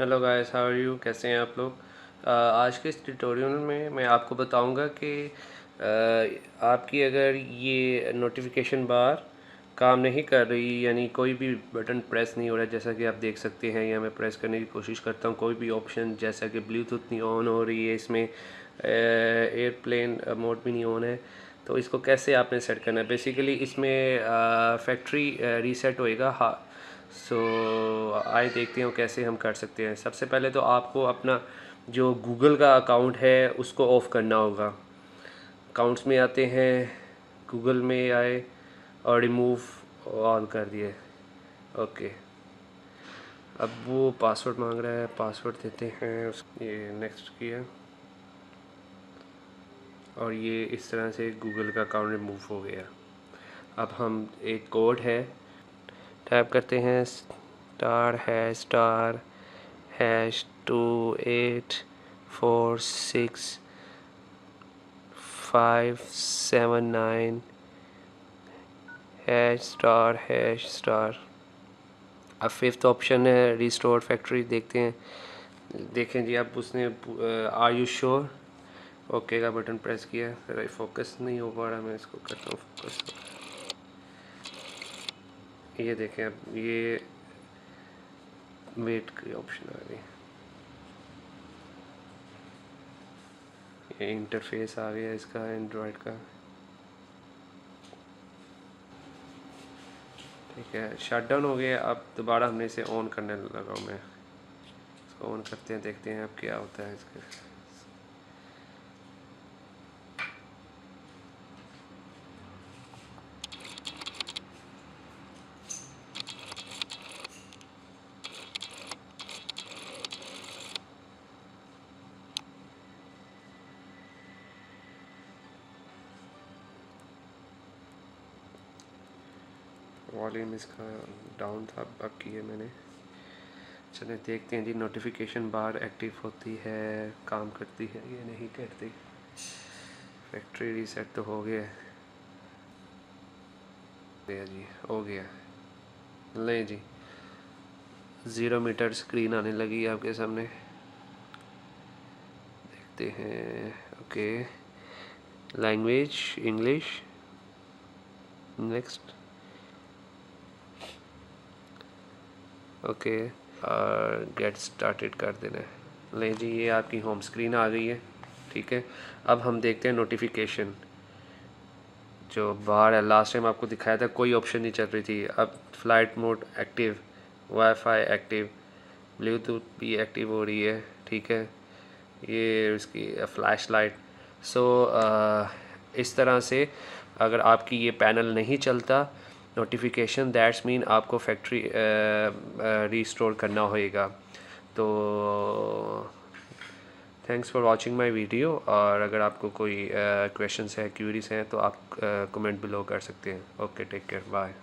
Hello guys, how are you? कैसे हैं आप लोग? आज के इस ट्यूटोरियल में मैं आपको बताऊंगा कि आपकी अगर ये नोटिफिकेशन बार काम नहीं कर रही, यानी कोई भी बटन प्रेस नहीं हो रहा है, जैसा कि आप देख सकते हैं, या मैं प्रेस करने की कोशिश करता हूँ कोई भी ऑप्शन, जैसा कि ब्लूटूथ नहीं ऑन हो रही है, इसमें एयरप्लेन मोड भी नहीं ऑन है, तो इसको कैसे आपने सेट करना है? बेसिकली इसमें फैक्ट्री रीसेट होएगा। हाँ, आइए देखते हैं कैसे हम कर सकते हैं। सबसे पहले तो आपको अपना जो गूगल का अकाउंट है उसको ऑफ़ करना होगा। अकाउंट्स में आते हैं, गूगल में आए और रिमूव ऑल कर दिए। ओके, अब वो पासवर्ड मांग रहा है, पासवर्ड देते हैं, ये नेक्स्ट किया और ये इस तरह से गूगल का अकाउंट रिमूव हो गया। अब हम एक कोड है टाइप करते हैं, *#28465798 ###। अब फिफ्थ ऑप्शन है रिस्टोर फैक्ट्री, देखते हैं। देखें जी, अब उसने आर यू श्योर ओके का बटन प्रेस किया। फोकस नहीं हो पा रहा, मैं इसको करता हूँ फोकस। ये देखें, अब ये वेट की ऑप्शन आ गई, ये इंटरफेस आ गया इसका एंड्रॉयड का। ठीक है, शट डाउन हो गया। अब दोबारा हमने इसे ऑन करने लगा हूँ मैं। इसको ऑन करते हैं, देखते हैं अब क्या होता है इसका। वॉल्यूम इसका डाउन था, अब किया मैंने। चलिए देखते हैं जी, नोटिफिकेशन बार एक्टिव होती है, काम करती है ये नहीं करती। फैक्ट्री रीसेट तो हो गया जी, हो गया। ले जी, 0 मीटर स्क्रीन आने लगी आपके सामने, देखते हैं। Okay, language English, next. Okay, और गेट स्टार्टेड कर देना है। ले जी, ये आपकी होम स्क्रीन आ गई है। ठीक है, अब हम देखते हैं नोटिफिकेशन जो बाहर है। लास्ट टाइम आपको दिखाया था कोई ऑप्शन नहीं चल रही थी, अब flight mode active, wifi active, Bluetooth भी एक्टिव हो रही है। ठीक है, ये उसकी फ्लैश लाइट। सो इस तरह से अगर आपकी ये पैनल नहीं चलता नोटिफिकेशन, दैट्स मीन आपको फैक्ट्री रीस्टोर करना होएगा। तो thanks for watching my video, और अगर आपको कोई क्वेश्चंस है, क्यूरीज हैं, तो आप कमेंट बिलो कर सकते हैं। Okay, take care, bye.